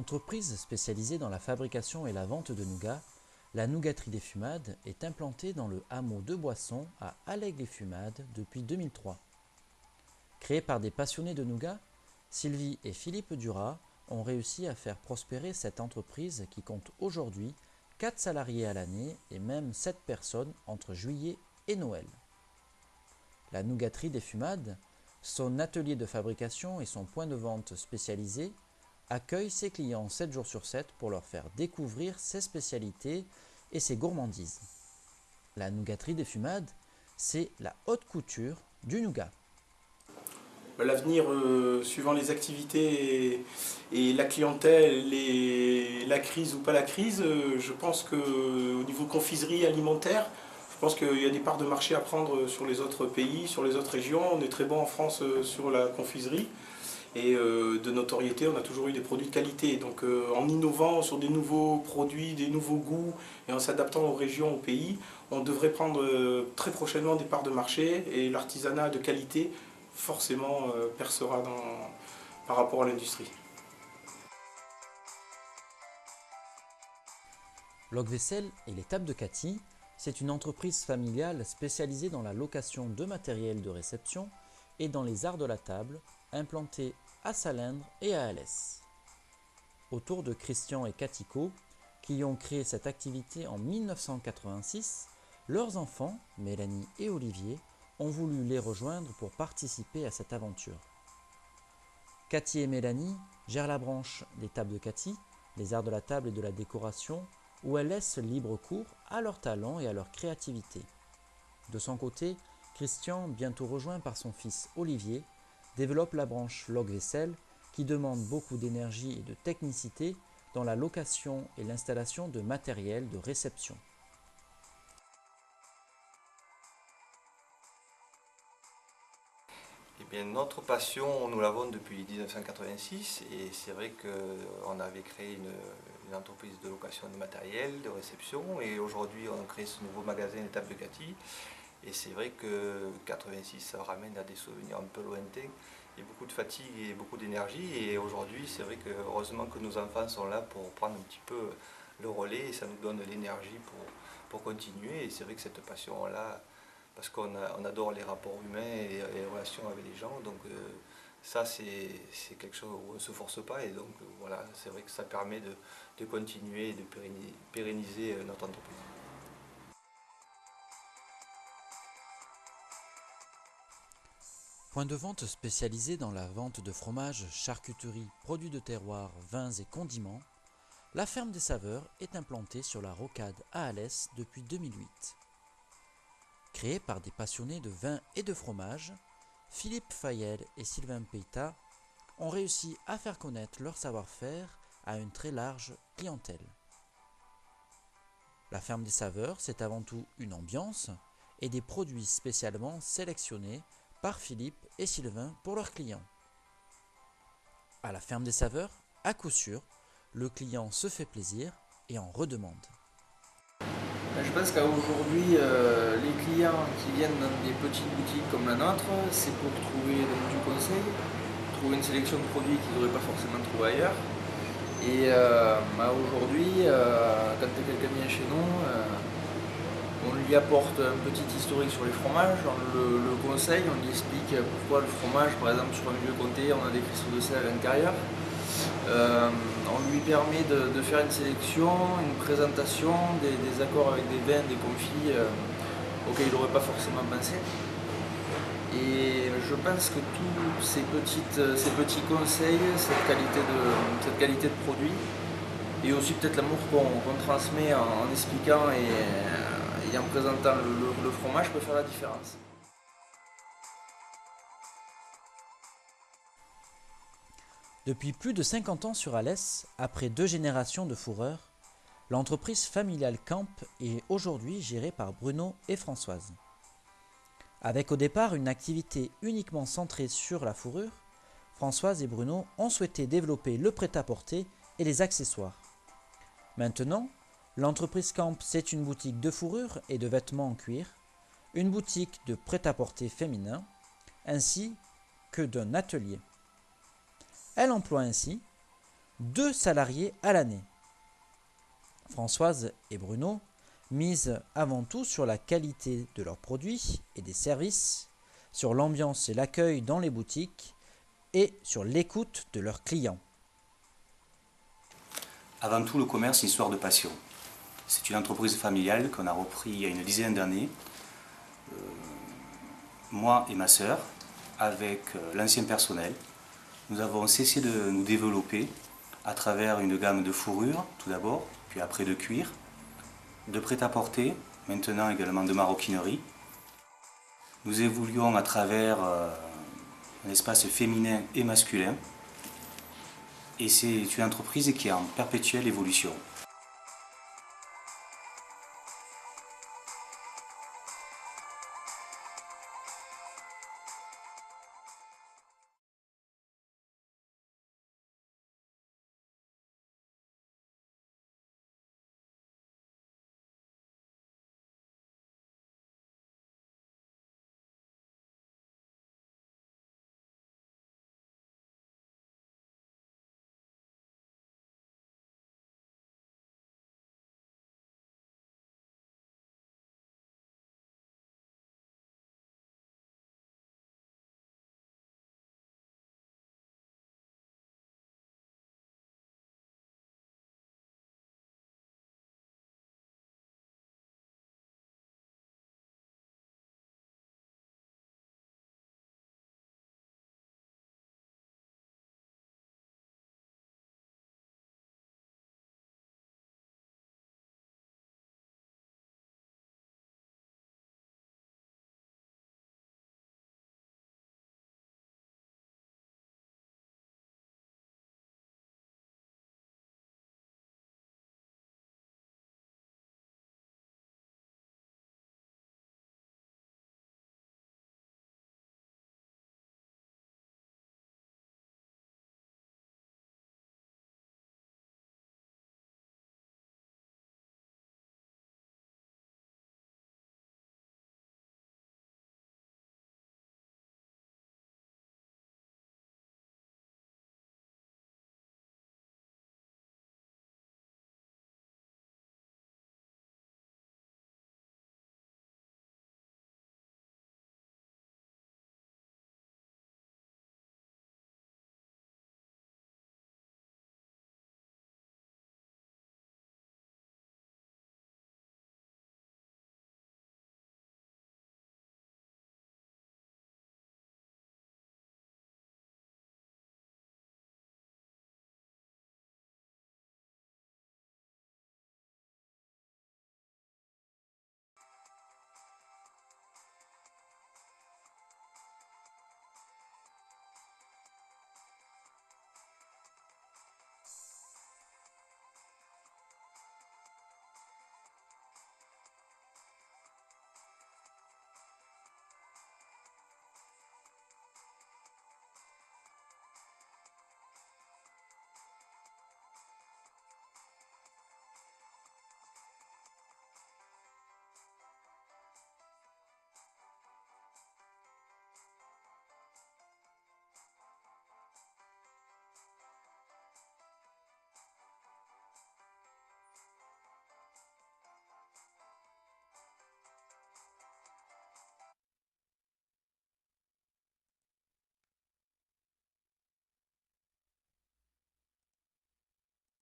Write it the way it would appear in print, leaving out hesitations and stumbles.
Entreprise spécialisée dans la fabrication et la vente de nougat, la Nougaterie des Fumades est implantée dans le hameau de Boisson à Allègue-les-Fumades depuis 2003. Créée par des passionnés de nougat, Sylvie et Philippe Duras ont réussi à faire prospérer cette entreprise qui compte aujourd'hui 4 salariés à l'année et même 7 personnes entre juillet et Noël. La Nougaterie des Fumades, son atelier de fabrication et son point de vente spécialisé accueille ses clients 7 jours sur 7 pour leur faire découvrir ses spécialités et ses gourmandises. La Nougaterie des Fumades, c'est la haute couture du nougat. L'avenir, suivant les activités et la clientèle, la crise ou pas la crise, je pense qu'au niveau confiserie alimentaire, je pense qu'il y a des parts de marché à prendre sur les autres pays, sur les autres régions. On est très bon en France sur la confiserie. Et de notoriété, on a toujours eu des produits de qualité. Donc en innovant sur des nouveaux produits, des nouveaux goûts et en s'adaptant aux régions, aux pays, on devrait prendre très prochainement des parts de marché et l'artisanat de qualité forcément percera par rapport à l'industrie. Log-Vaisselle et les tables de Cathy, c'est une entreprise familiale spécialisée dans la location de matériel de réception et dans les arts de la table, implantée à Salindre et à Alès. Autour de Christian et Cathy Co, qui ont créé cette activité en 1986, leurs enfants, Mélanie et Olivier, ont voulu les rejoindre pour participer à cette aventure. Cathy et Mélanie gèrent la branche des tables de Cathy, les arts de la table et de la décoration, où elles laissent libre cours à leur talent et à leur créativité. De son côté, Christian, bientôt rejoint par son fils Olivier, développe la branche Log-Vaisselle qui demande beaucoup d'énergie et de technicité dans la location et l'installation de matériel de réception. Eh bien, notre passion, nous l'avons depuis 1986 et c'est vrai qu'on avait créé une entreprise de location de matériel, de réception et aujourd'hui on crée ce nouveau magasin des tables de Cathy. Et c'est vrai que 86, ça ramène à des souvenirs un peu lointains et beaucoup de fatigue et beaucoup d'énergie. Et aujourd'hui, c'est vrai que heureusement que nos enfants sont là pour prendre un petit peu le relais et ça nous donne l'énergie pour continuer. Et c'est vrai que cette passion-là, parce qu'on adore les rapports humains et les relations avec les gens, donc ça c'est quelque chose où on ne se force pas. Et donc voilà, c'est vrai que ça permet de continuer et de pérenniser notre entreprise. Point de vente spécialisé dans la vente de fromages, charcuterie, produits de terroir, vins et condiments, la Ferme des Saveurs est implantée sur la Rocade à Alès depuis 2008. Créée par des passionnés de vin et de fromage, Philippe Fayel et Sylvain Peita ont réussi à faire connaître leur savoir-faire à une très large clientèle. La Ferme des Saveurs, c'est avant tout une ambiance et des produits spécialement sélectionnés par Philippe et Sylvain pour leurs clients. À la Ferme des Saveurs, à coup sûr, le client se fait plaisir et en redemande. Je pense qu'aujourd'hui, les clients qui viennent dans des petites boutiques comme la nôtre, c'est pour trouver du conseil, trouver une sélection de produits qu'ils n'auraient pas forcément trouvé ailleurs. Et aujourd'hui, quand quelqu'un vient chez nous, on lui apporte un petit historique sur les fromages, on le conseille, on lui explique pourquoi le fromage, par exemple sur un vieux comté, on a des cristaux de sel à l'intérieur. On lui permet de faire une sélection, une présentation, des accords avec des vins, des confits auxquels il n'aurait pas forcément pensé. Et je pense que tous ces petits conseils, cette qualité de produit, et aussi peut-être l'amour qu'on transmet en expliquant et en présentant le fromage peut faire la différence. Depuis plus de 50 ans sur Alès, après 2 générations de fourreurs, l'entreprise familiale Camp est aujourd'hui gérée par Bruno et Françoise. Avec au départ une activité uniquement centrée sur la fourrure, Françoise et Bruno ont souhaité développer le prêt-à-porter et les accessoires. Maintenant, l'entreprise Camp, c'est une boutique de fourrure et de vêtements en cuir, une boutique de prêt-à-porter féminin, ainsi que d'un atelier. Elle emploie ainsi 2 salariés à l'année. Françoise et Bruno misent avant tout sur la qualité de leurs produits et des services, sur l'ambiance et l'accueil dans les boutiques et sur l'écoute de leurs clients. Avant tout, le commerce, c'est une histoire de passion. C'est une entreprise familiale qu'on a repris il y a une dizaine d'années. Moi et ma sœur, avec l'ancien personnel, nous avons cessé de nous développer à travers une gamme de fourrures, tout d'abord, puis après de cuir, de prêt-à-porter, maintenant également de maroquinerie. Nous évoluons à travers un espace féminin et masculin, et c'est une entreprise qui est en perpétuelle évolution.